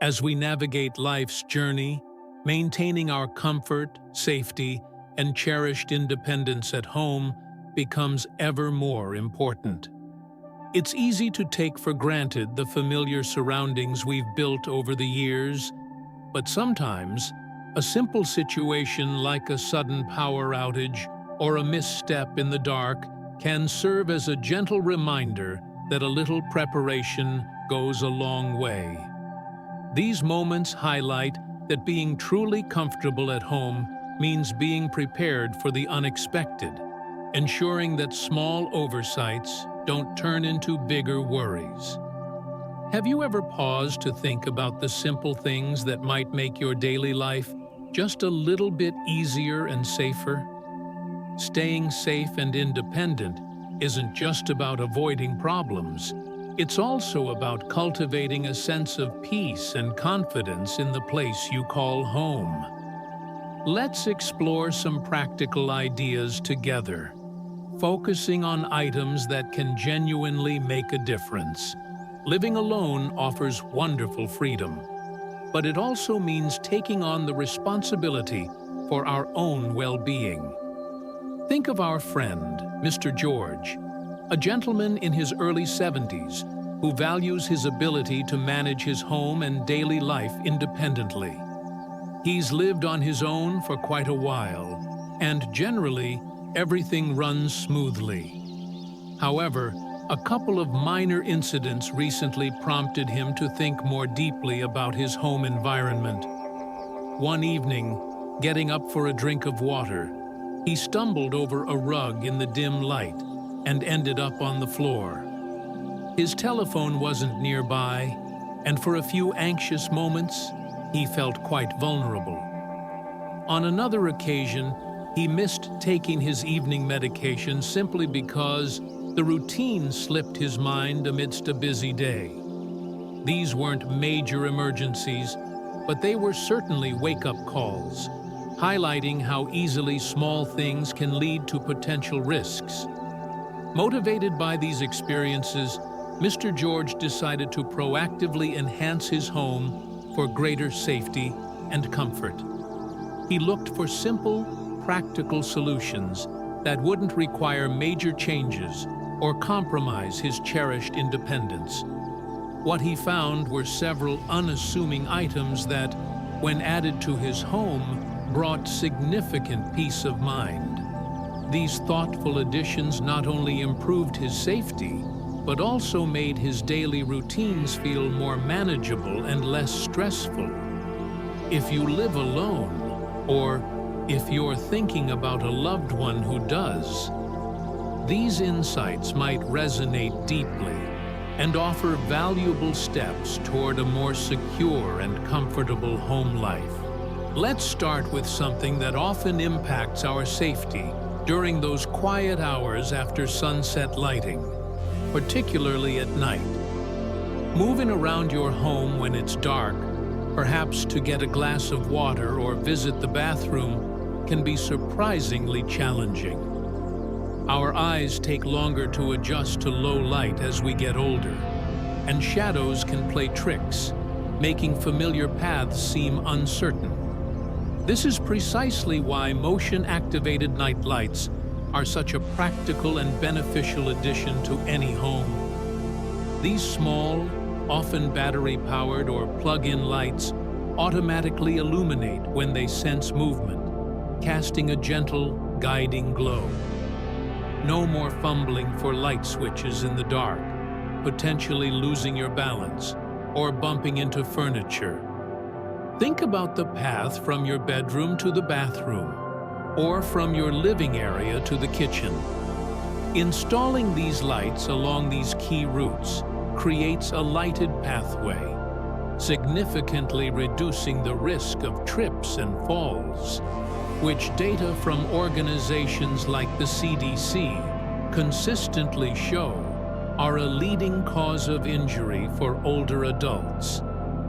As we navigate life's journey, maintaining our comfort, safety, and cherished independence at home becomes ever more important. It's easy to take for granted the familiar surroundings we've built over the years, but sometimes a simple situation like a sudden power outage or a misstep in the dark can serve as a gentle reminder that a little preparation goes a long way. These moments highlight that being truly comfortable at home means being prepared for the unexpected, ensuring that small oversights don't turn into bigger worries. Have you ever paused to think about the simple things that might make your daily life just a little bit easier and safer? Staying safe and independent isn't just about avoiding problems. It's also about cultivating a sense of peace and confidence in the place you call home. Let's explore some practical ideas together, focusing on items that can genuinely make a difference. Living alone offers wonderful freedom, but it also means taking on the responsibility for our own well-being. Think of our friend, Mr. George, a gentleman in his early 70s who values his ability to manage his home and daily life independently. He's lived on his own for quite a while, and generally, everything runs smoothly. However, a couple of minor incidents recently prompted him to think more deeply about his home environment. One evening, getting up for a drink of water, he stumbled over a rug in the dim light and ended up on the floor. His telephone wasn't nearby, and for a few anxious moments, he felt quite vulnerable. On another occasion, he missed taking his evening medication simply because the routine slipped his mind amidst a busy day. These weren't major emergencies, but they were certainly wake-up calls, highlighting how easily small things can lead to potential risks. Motivated by these experiences, Mr. George decided to proactively enhance his home for greater safety and comfort. He looked for simple, practical solutions that wouldn't require major changes or compromise his cherished independence. What he found were several unassuming items that, when added to his home, brought significant peace of mind. These thoughtful additions not only improved his safety, but also made his daily routines feel more manageable and less stressful. If you live alone, or if you're thinking about a loved one who does, these insights might resonate deeply and offer valuable steps toward a more secure and comfortable home life. Let's start with something that often impacts our safety during those quiet hours after sunset lighting, particularly at night. Moving around your home when it's dark, perhaps to get a glass of water or visit the bathroom, can be surprisingly challenging. Our eyes take longer to adjust to low light as we get older, and shadows can play tricks, making familiar paths seem uncertain. This is precisely why motion-activated night lights are such a practical and beneficial addition to any home. These small, often battery-powered or plug-in lights automatically illuminate when they sense movement, casting a gentle, guiding glow. No more fumbling for light switches in the dark, potentially losing your balance or bumping into furniture. Think about the path from your bedroom to the bathroom, or from your living area to the kitchen. Installing these lights along these key routes creates a lighted pathway, significantly reducing the risk of trips and falls, which data from organizations like the CDC consistently show are a leading cause of injury for older adults,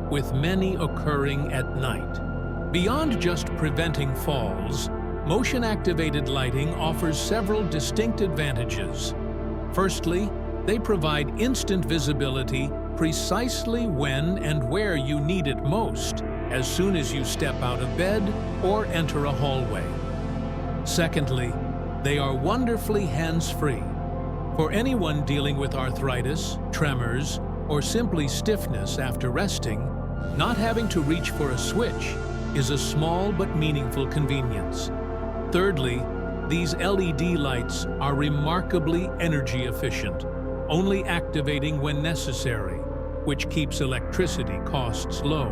with many occurring at night. Beyond just preventing falls, motion-activated lighting offers several distinct advantages. Firstly, they provide instant visibility precisely when and where you need it most, as soon as you step out of bed or enter a hallway. Secondly, they are wonderfully hands-free. For anyone dealing with arthritis, tremors, or simply stiffness after resting, not having to reach for a switch is a small but meaningful convenience. Thirdly, these LED lights are remarkably energy efficient, only activating when necessary, which keeps electricity costs low.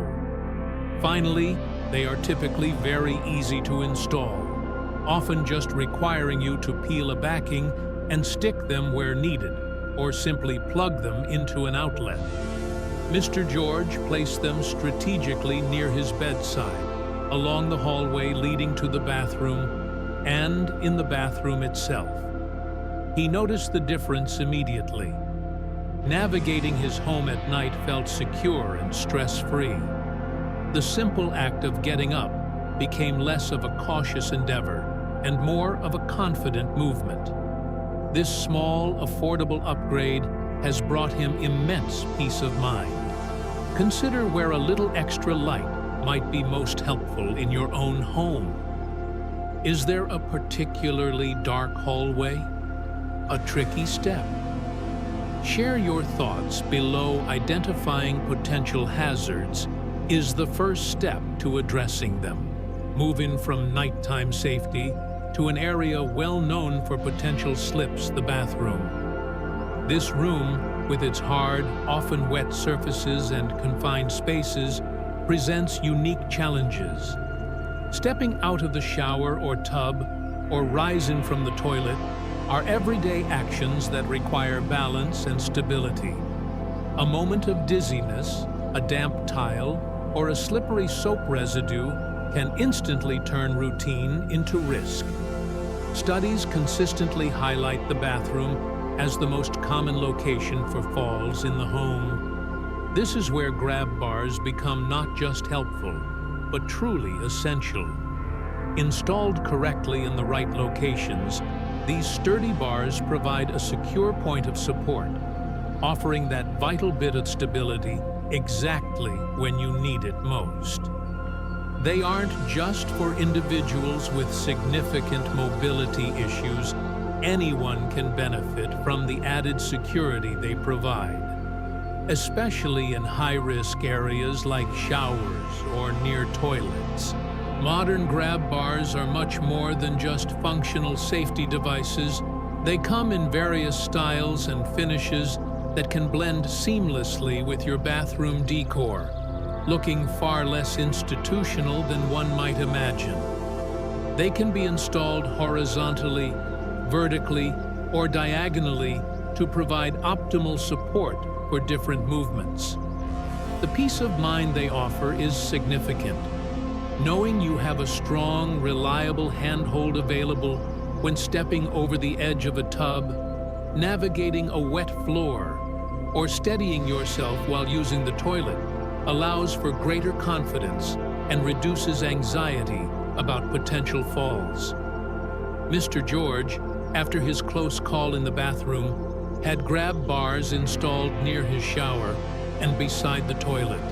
Finally, they are typically very easy to install, often just requiring you to peel a backing and stick them where needed, or simply plug them into an outlet. Mr. George placed them strategically near his bedside, along the hallway leading to the bathroom, and in the bathroom itself. He noticed the difference immediately. Navigating his home at night felt secure and stress-free. The simple act of getting up became less of a cautious endeavor and more of a confident movement. This small, affordable upgrade has brought him immense peace of mind. Consider where a little extra light might be most helpful in your own home. Is there a particularly dark hallway? A tricky step? Share your thoughts below. Identifying potential hazards is the first step to addressing them. Moving from nighttime safety to an area well known for potential slips, the bathroom. This room, with its hard, often wet surfaces and confined spaces, presents unique challenges. Stepping out of the shower or tub, or rising from the toilet, are everyday actions that require balance and stability. A moment of dizziness, a damp tile, or a slippery soap residue can instantly turn routine into risk. Studies consistently highlight the bathroom as the most common location for falls in the home. This is where grab bars become not just helpful, but truly essential. Installed correctly in the right locations, these sturdy bars provide a secure point of support, offering that vital bit of stability exactly when you need it most. They aren't just for individuals with significant mobility issues. Anyone can benefit from the added security they provide, especially in high-risk areas like showers or near toilets. Modern grab bars are much more than just functional safety devices. They come in various styles and finishes that can blend seamlessly with your bathroom decor, looking far less institutional than one might imagine. They can be installed horizontally, vertically, or diagonally to provide optimal support for different movements. The peace of mind they offer is significant. Knowing you have a strong, reliable handhold available when stepping over the edge of a tub, navigating a wet floor, or steadying yourself while using the toilet allows for greater confidence and reduces anxiety about potential falls. Mr. George, after his close call in the bathroom, had grab bars installed near his shower and beside the toilet.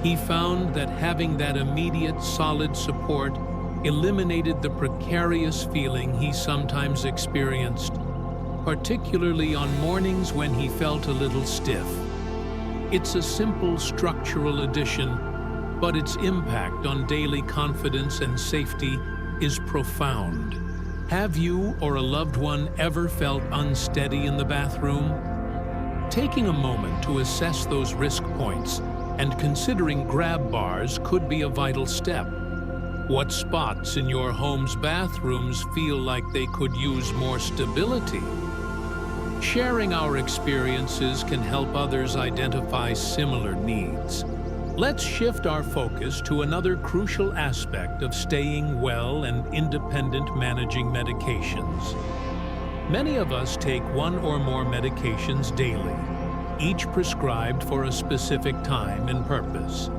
He found that having that immediate, solid support eliminated the precarious feeling he sometimes experienced, particularly on mornings when he felt a little stiff. It's a simple structural addition, but its impact on daily confidence and safety is profound. Have you or a loved one ever felt unsteady in the bathroom? Taking a moment to assess those risk points and considering grab bars could be a vital step. What spots in your home's bathrooms feel like they could use more stability? Sharing our experiences can help others identify similar needs. Let's shift our focus to another crucial aspect of staying well and independent: managing medications. Many of us take one or more medications daily, each prescribed for a specific time and purpose.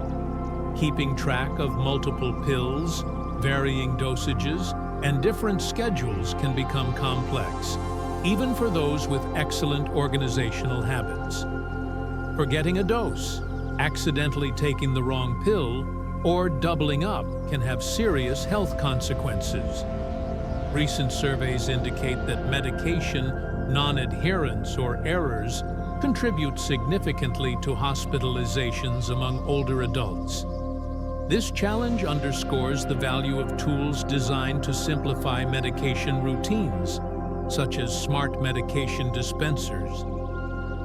Keeping track of multiple pills, varying dosages, and different schedules can become complex, even for those with excellent organizational habits. Forgetting a dose, accidentally taking the wrong pill, or doubling up can have serious health consequences. Recent surveys indicate that medication non-adherence or errors contribute significantly to hospitalizations among older adults. This challenge underscores the value of tools designed to simplify medication routines, such as smart medication dispensers.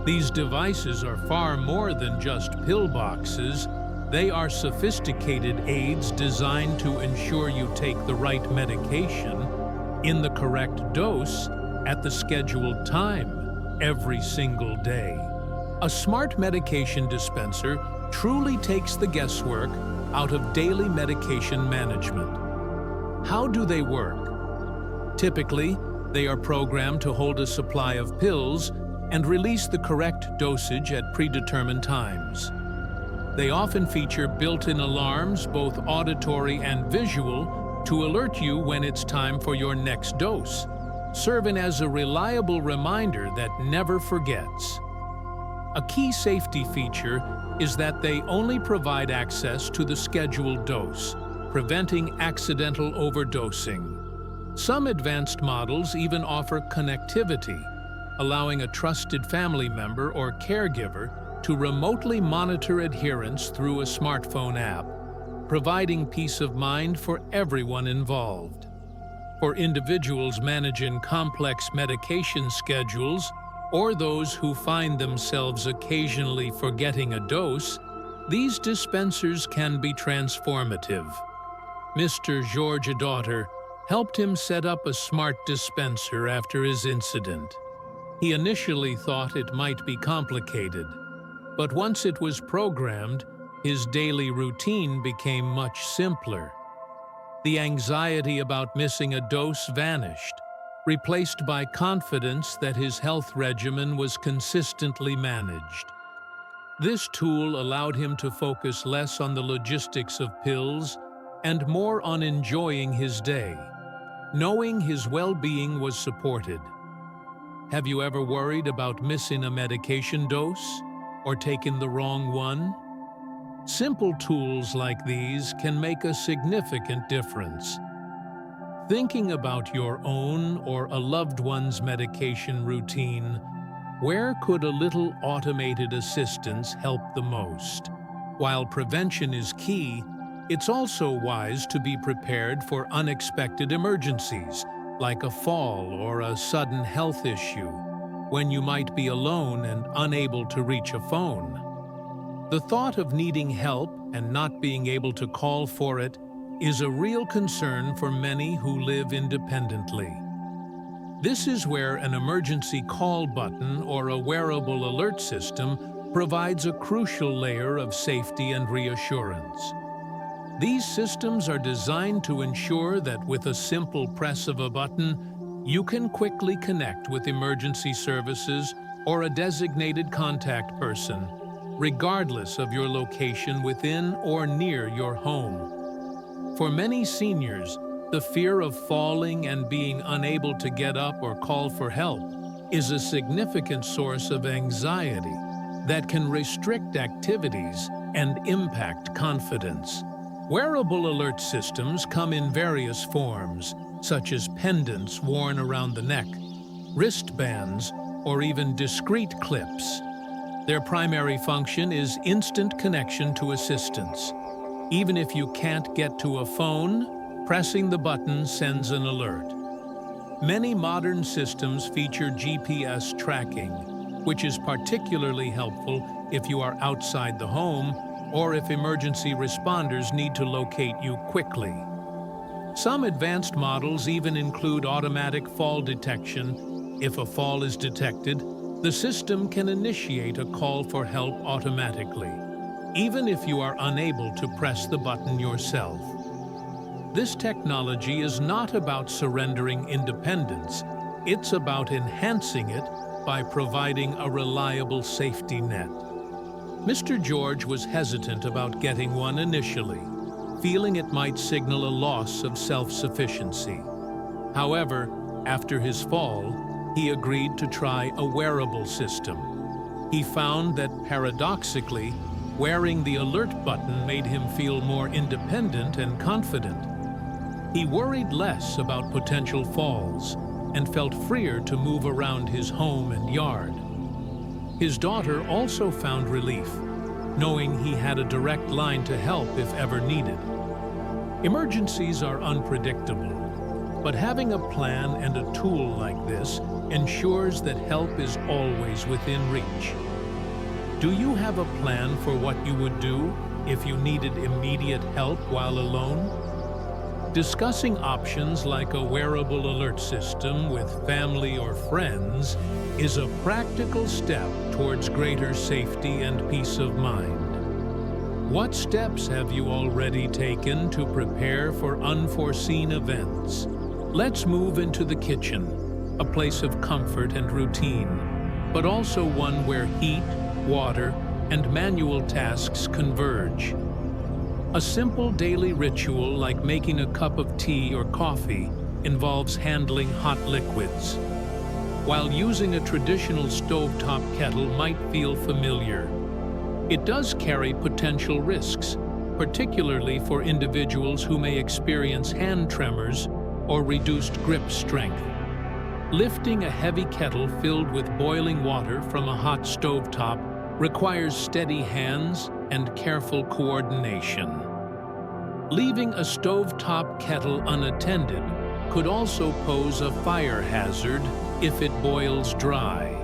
These devices are far more than just pill boxes. They are sophisticated aids designed to ensure you take the right medication in the correct dose at the scheduled time every single day. A smart medication dispenser truly takes the guesswork out of daily medication management. How do they work? Typically, they are programmed to hold a supply of pills and release the correct dosage at predetermined times. They often feature built-in alarms, both auditory and visual, to alert you when it's time for your next dose, serving as a reliable reminder that never forgets. A key safety feature is that they only provide access to the scheduled dose, preventing accidental overdosing. Some advanced models even offer connectivity, allowing a trusted family member or caregiver to remotely monitor adherence through a smartphone app, providing peace of mind for everyone involved. For individuals managing complex medication schedules, or those who find themselves occasionally forgetting a dose, these dispensers can be transformative. Mr. George's daughter helped him set up a smart dispenser after his incident. He initially thought it might be complicated, but once it was programmed, his daily routine became much simpler. The anxiety about missing a dose vanished, replaced by confidence that his health regimen was consistently managed. This tool allowed him to focus less on the logistics of pills and more on enjoying his day, knowing his well-being was supported. Have you ever worried about missing a medication dose or taking the wrong one? Simple tools like these can make a significant difference. Thinking about your own or a loved one's medication routine, where could a little automated assistance help the most? While prevention is key, it's also wise to be prepared for unexpected emergencies, like a fall or a sudden health issue, when you might be alone and unable to reach a phone. The thought of needing help and not being able to call for it is a real concern for many who live independently. This is where an emergency call button or a wearable alert system provides a crucial layer of safety and reassurance. These systems are designed to ensure that with a simple press of a button, you can quickly connect with emergency services or a designated contact person, regardless of your location within or near your home. For many seniors, the fear of falling and being unable to get up or call for help is a significant source of anxiety that can restrict activities and impact confidence. Wearable alert systems come in various forms, such as pendants worn around the neck, wristbands, or even discrete clips. Their primary function is instant connection to assistance. Even if you can't get to a phone, pressing the button sends an alert. Many modern systems feature GPS tracking, which is particularly helpful if you are outside the home or if emergency responders need to locate you quickly. Some advanced models even include automatic fall detection. If a fall is detected, the system can initiate a call for help automatically, even if you are unable to press the button yourself. This technology is not about surrendering independence. It's about enhancing it by providing a reliable safety net. Mr. George was hesitant about getting one initially, feeling it might signal a loss of self-sufficiency. However, after his fall, he agreed to try a wearable system. He found that, paradoxically, wearing the alert button made him feel more independent and confident. He worried less about potential falls and felt freer to move around his home and yard. His daughter also found relief, knowing he had a direct line to help if ever needed. Emergencies are unpredictable, but having a plan and a tool like this ensures that help is always within reach. Do you have a plan for what you would do if you needed immediate help while alone? Discussing options like a wearable alert system with family or friends is a practical step towards greater safety and peace of mind. What steps have you already taken to prepare for unforeseen events? Let's move into the kitchen, a place of comfort and routine, but also one where heat, water, and manual tasks converge. A simple daily ritual like making a cup of tea or coffee involves handling hot liquids. While using a traditional stovetop kettle might feel familiar, it does carry potential risks, particularly for individuals who may experience hand tremors or reduced grip strength. Lifting a heavy kettle filled with boiling water from a hot stovetop requires steady hands and careful coordination. Leaving a stovetop kettle unattended could also pose a fire hazard if it boils dry.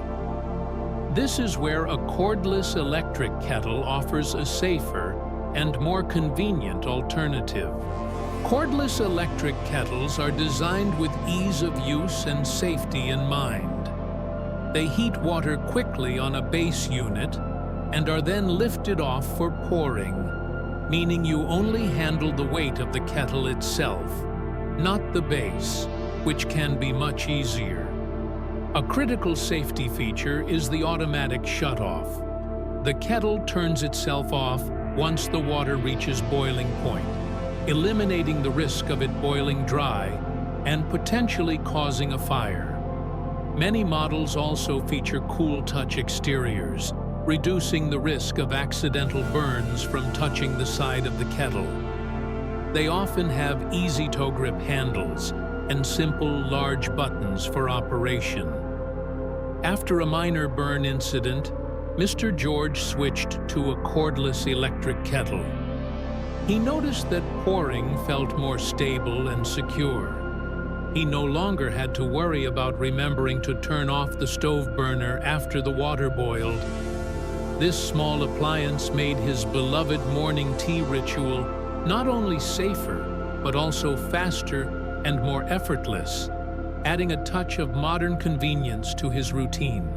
This is where a cordless electric kettle offers a safer and more convenient alternative. Cordless electric kettles are designed with ease of use and safety in mind. They heat water quickly on a base unit and are then lifted off for pouring, meaning you only handle the weight of the kettle itself, not the base, which can be much easier. A critical safety feature is the automatic shutoff. The kettle turns itself off once the water reaches boiling point, eliminating the risk of it boiling dry and potentially causing a fire. Many models also feature cool touch exteriors, reducing the risk of accidental burns from touching the side of the kettle. They often have easy toe grip handles and simple, large buttons for operation. After a minor burn incident, Mr. George switched to a cordless electric kettle. He noticed that pouring felt more stable and secure. He no longer had to worry about remembering to turn off the stove burner after the water boiled. This small appliance made his beloved morning tea ritual not only safer, but also faster and more effortless, adding a touch of modern convenience to his routine.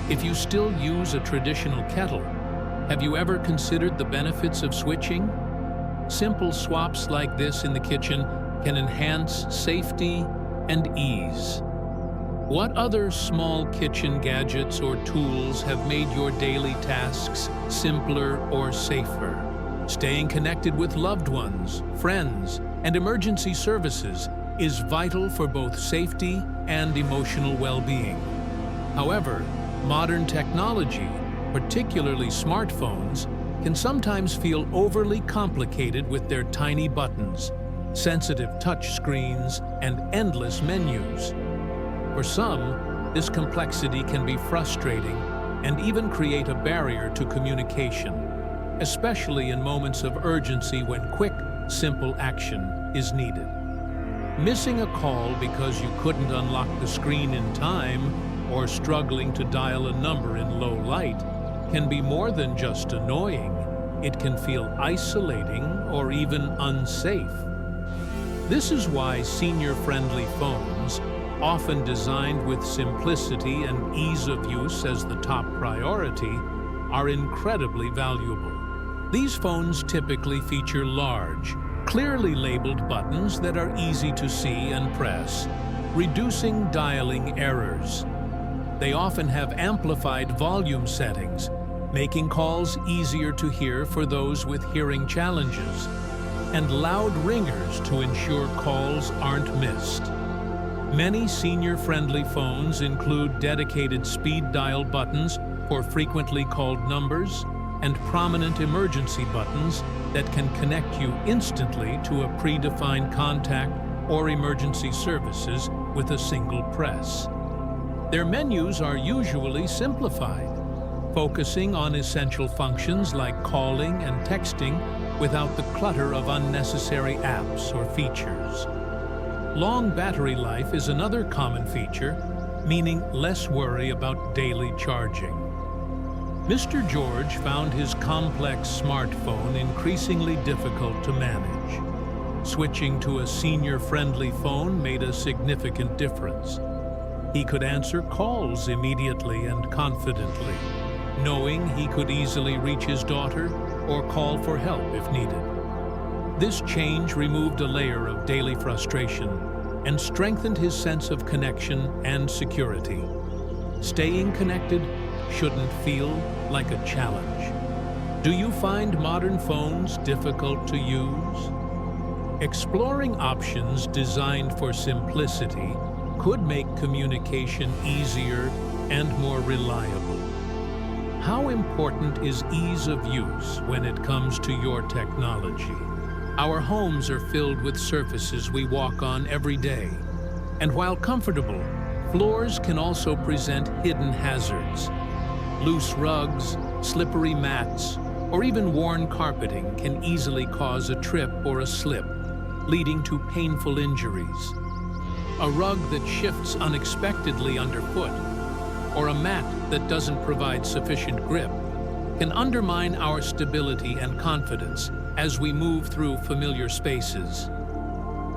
If you still use a traditional kettle, have you ever considered the benefits of switching? Simple swaps like this in the kitchen can enhance safety and ease. What other small kitchen gadgets or tools have made your daily tasks simpler or safer? Staying connected with loved ones, friends, and emergency services is vital for both safety and emotional well-being. However, modern technology, particularly smartphones, can sometimes feel overly complicated with their tiny buttons, sensitive touch screens, and endless menus. For some, this complexity can be frustrating and even create a barrier to communication, especially in moments of urgency when quick, simple action is needed. Missing a call because you couldn't unlock the screen in time or struggling to dial a number in low light can be more than just annoying. It can feel isolating or even unsafe. This is why senior-friendly phones, often designed with simplicity and ease of use as the top priority, are incredibly valuable. These phones typically feature large, clearly labeled buttons that are easy to see and press, reducing dialing errors. They often have amplified volume settings, making calls easier to hear for those with hearing challenges, and loud ringers to ensure calls aren't missed. Many senior-friendly phones include dedicated speed dial buttons for frequently called numbers, and prominent emergency buttons that can connect you instantly to a predefined contact or emergency services with a single press. Their menus are usually simplified, focusing on essential functions like calling and texting without the clutter of unnecessary apps or features. Long battery life is another common feature, meaning less worry about daily charging. Mr. George found his complex smartphone increasingly difficult to manage. Switching to a senior-friendly phone made a significant difference. He could answer calls immediately and confidently, knowing he could easily reach his daughter or call for help if needed. This change removed a layer of daily frustration and strengthened his sense of connection and security. Staying connected shouldn't feel like a challenge. Do you find modern phones difficult to use? Exploring options designed for simplicity could make communication easier and more reliable. How important is ease of use when it comes to your technology? Our homes are filled with surfaces we walk on every day. And while comfortable, floors can also present hidden hazards. Loose rugs, slippery mats, or even worn carpeting can easily cause a trip or a slip, leading to painful injuries. A rug that shifts unexpectedly underfoot, or a mat that doesn't provide sufficient grip, can undermine our stability and confidence as we move through familiar spaces.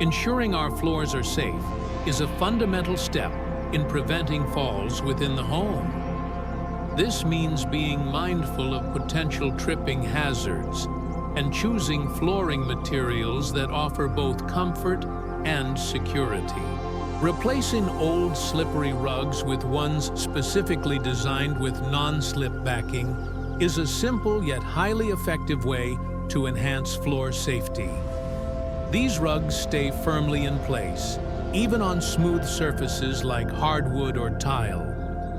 Ensuring our floors are safe is a fundamental step in preventing falls within the home. This means being mindful of potential tripping hazards and choosing flooring materials that offer both comfort and security. Replacing old slippery rugs with ones specifically designed with non-slip backing is a simple yet highly effective way to enhance floor safety. These rugs stay firmly in place, even on smooth surfaces like hardwood or tile,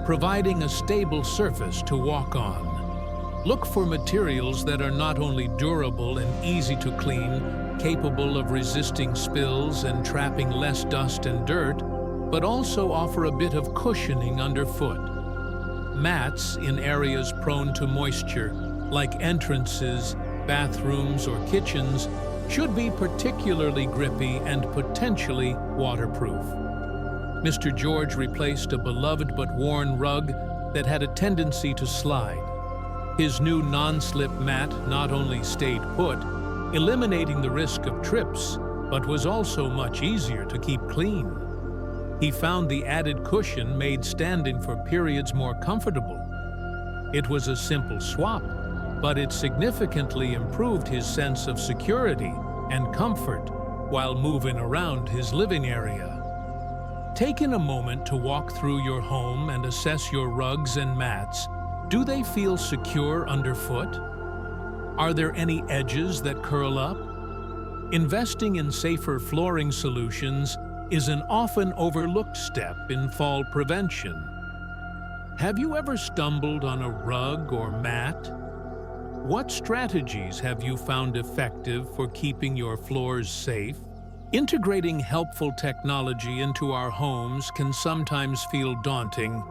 providing a stable surface to walk on. Look for materials that are not only durable and easy to clean, capable of resisting spills and trapping less dust and dirt, but also offer a bit of cushioning underfoot. Mats in areas prone to moisture, like entrances, bathrooms, or kitchens, should be particularly grippy and potentially waterproof. Mr. George replaced a beloved but worn rug that had a tendency to slide. His new non-slip mat not only stayed put, eliminating the risk of trips, but was also much easier to keep clean. He found the added cushion made standing for periods more comfortable. It was a simple swap, but it significantly improved his sense of security and comfort while moving around his living area. Take a moment to walk through your home and assess your rugs and mats. Do they feel secure underfoot? Are there any edges that curl up? Investing in safer flooring solutions is an often overlooked step in fall prevention. Have you ever stumbled on a rug or mat? What strategies have you found effective for keeping your floors safe? Integrating helpful technology into our homes can sometimes feel daunting,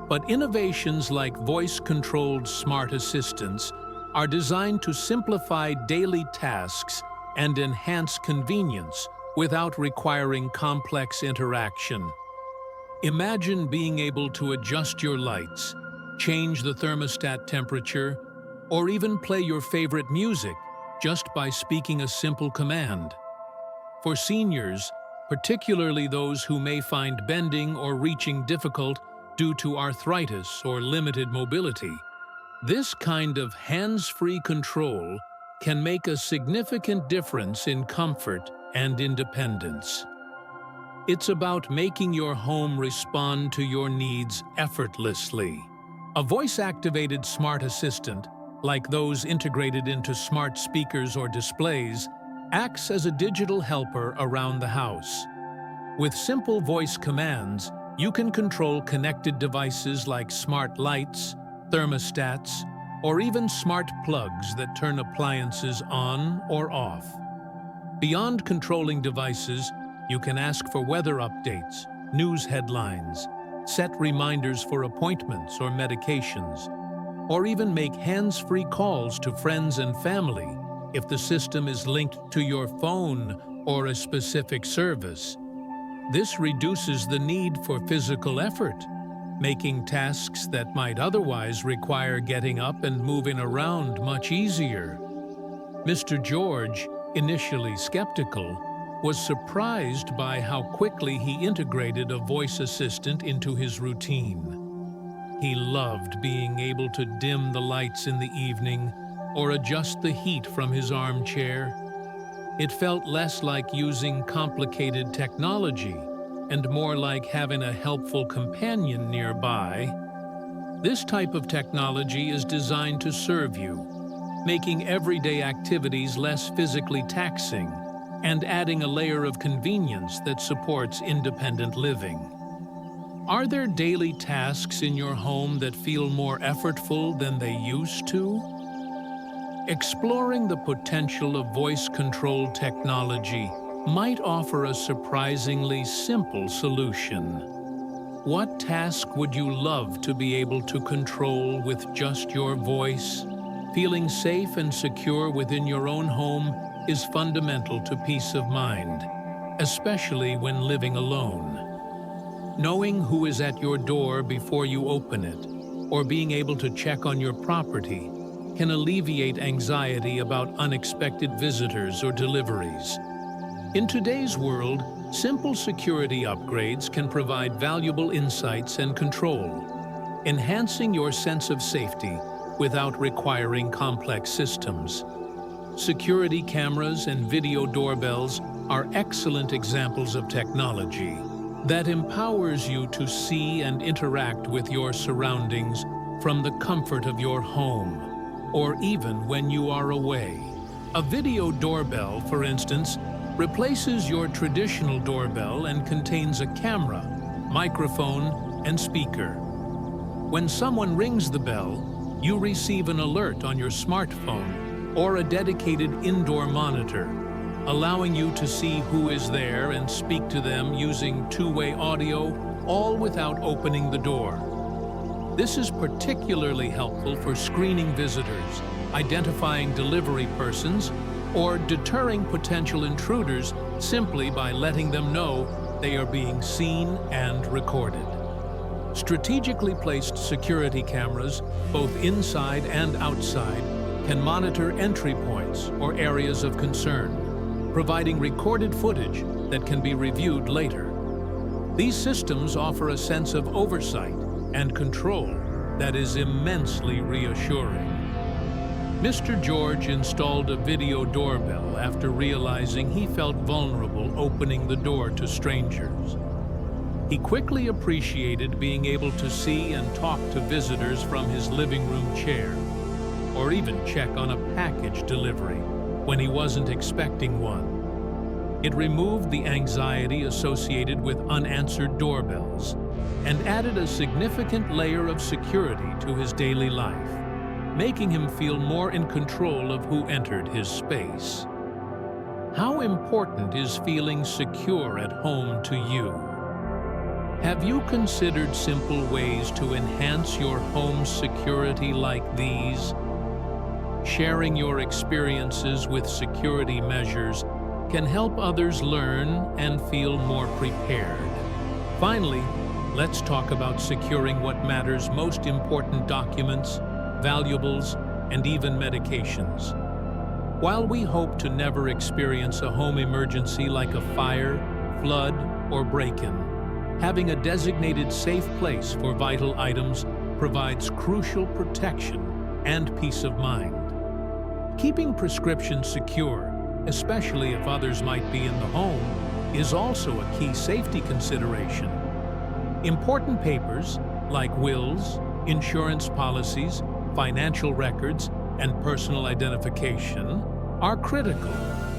but innovations like voice-controlled smart assistants are designed to simplify daily tasks and enhance convenience without requiring complex interaction. Imagine being able to adjust your lights, change the thermostat temperature, or even play your favorite music just by speaking a simple command. For seniors, particularly those who may find bending or reaching difficult due to arthritis or limited mobility, this kind of hands-free control can make a significant difference in comfort and independence. It's about making your home respond to your needs effortlessly. A voice-activated smart assistant, like those integrated into smart speakers or displays, acts as a digital helper around the house. With simple voice commands, you can control connected devices like smart lights, thermostats, or even smart plugs that turn appliances on or off. Beyond controlling devices, you can ask for weather updates, news headlines, set reminders for appointments or medications, or even make hands-free calls to friends and family if the system is linked to your phone or a specific service. This reduces the need for physical effort, making tasks that might otherwise require getting up and moving around much easier. Mr. George, initially skeptical, was surprised by how quickly he integrated a voice assistant into his routine. He loved being able to dim the lights in the evening or adjust the heat from his armchair. It felt less like using complicated technology and more like having a helpful companion nearby. This type of technology is designed to serve you, making everyday activities less physically taxing and adding a layer of convenience that supports independent living. Are there daily tasks in your home that feel more effortful than they used to? Exploring the potential of voice-controlled technology might offer a surprisingly simple solution. What task would you love to be able to control with just your voice? Feeling safe and secure within your own home is fundamental to peace of mind, especially when living alone. Knowing who is at your door before you open it, or being able to check on your property, can alleviate anxiety about unexpected visitors or deliveries. In today's world, simple security upgrades can provide valuable insights and control, enhancing your sense of safety without requiring complex systems. Security cameras and video doorbells are excellent examples of technology that empowers you to see and interact with your surroundings from the comfort of your home, or even when you are away. A video doorbell, for instance, replaces your traditional doorbell and contains a camera, microphone, and speaker. When someone rings the bell, you receive an alert on your smartphone or a dedicated indoor monitor, allowing you to see who is there and speak to them using two-way audio, all without opening the door. This is particularly helpful for screening visitors, identifying delivery persons, or deterring potential intruders simply by letting them know they are being seen and recorded. Strategically placed security cameras, both inside and outside, can monitor entry points or areas of concern, providing recorded footage that can be reviewed later. These systems offer a sense of oversight and control that is immensely reassuring. Mr. George installed a video doorbell after realizing he felt vulnerable opening the door to strangers. He quickly appreciated being able to see and talk to visitors from his living room chair, or even check on a package delivery when he wasn't expecting one. It removed the anxiety associated with unanswered doorbells and added a significant layer of security to his daily life, making him feel more in control of who entered his space. How important is feeling secure at home to you? Have you considered simple ways to enhance your home's security like these? Sharing your experiences with security measures can help others learn and feel more prepared. Finally, let's talk about securing what matters most: important documents, valuables, and even medications. While we hope to never experience a home emergency like a fire, flood, or break-in, having a designated safe place for vital items provides crucial protection and peace of mind. Keeping prescriptions secure, especially if others might be in the home, is also a key safety consideration. Important papers like wills, insurance policies, financial records, and personal identification are critical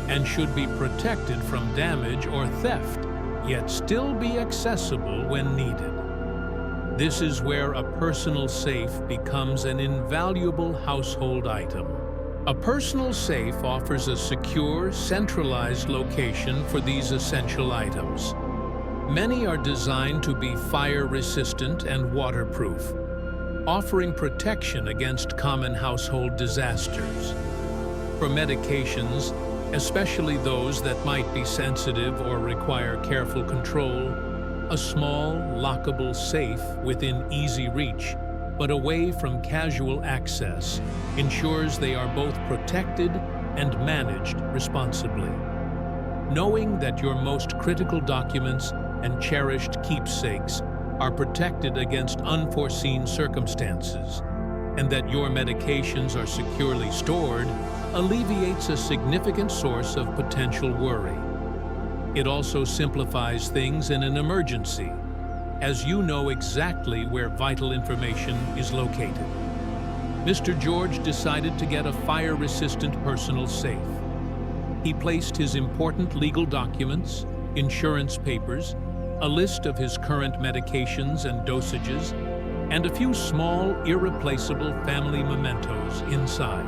and should be protected from damage or theft, yet still be accessible when needed. This is where a personal safe becomes an invaluable household item. A personal safe offers a secure, centralized location for these essential items. Many are designed to be fire-resistant and waterproof, offering protection against common household disasters. For medications, especially those that might be sensitive or require careful control, a small, lockable safe within easy reach, but away from casual access, ensures they are both protected and managed responsibly. Knowing that your most critical documents and cherished keepsakes are protected against unforeseen circumstances, and that your medications are securely stored, alleviates a significant source of potential worry. It also simplifies things in an emergency, as you know exactly where vital information is located. Mr. George decided to get a fire-resistant personal safe. He placed his important legal documents, insurance papers, a list of his current medications and dosages, and a few small, irreplaceable family mementos inside.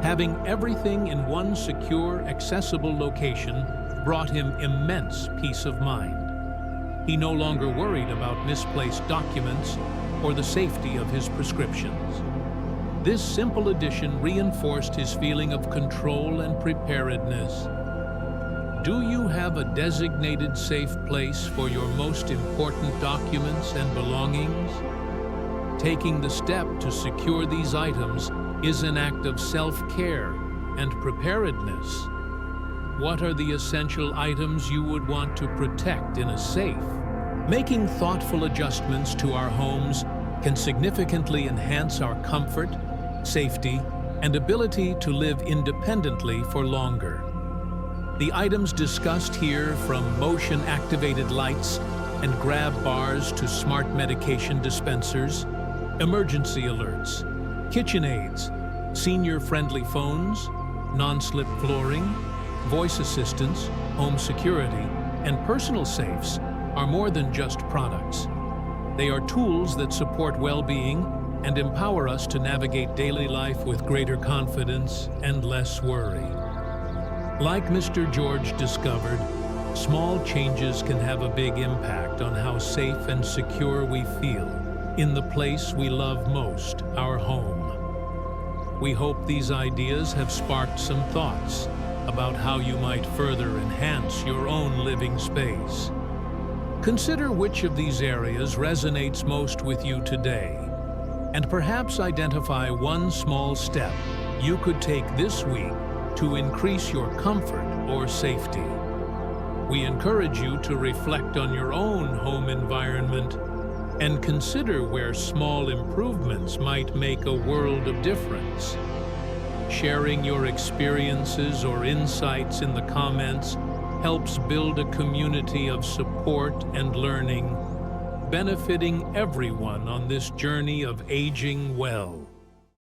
Having everything in one secure, accessible location brought him immense peace of mind. He no longer worried about misplaced documents or the safety of his prescriptions. This simple addition reinforced his feeling of control and preparedness. Do you have a designated safe place for your most important documents and belongings? Taking the step to secure these items is an act of self-care and preparedness. What are the essential items you would want to protect in a safe? Making thoughtful adjustments to our homes can significantly enhance our comfort, safety, and ability to live independently for longer. The items discussed here, from motion-activated lights and grab bars to smart medication dispensers, emergency alerts, kitchen aids, senior-friendly phones, non-slip flooring, voice assistants, home security, and personal safes are more than just products. They are tools that support well-being and empower us to navigate daily life with greater confidence and less worry. Like Mr. George discovered, small changes can have a big impact on how safe and secure we feel in the place we love most, our home. We hope these ideas have sparked some thoughts about how you might further enhance your own living space. Consider which of these areas resonates most with you today, and perhaps identify one small step you could take this week to increase your comfort or safety. We encourage you to reflect on your own home environment and consider where small improvements might make a world of difference. Sharing your experiences or insights in the comments helps build a community of support and learning, benefiting everyone on this journey of aging well.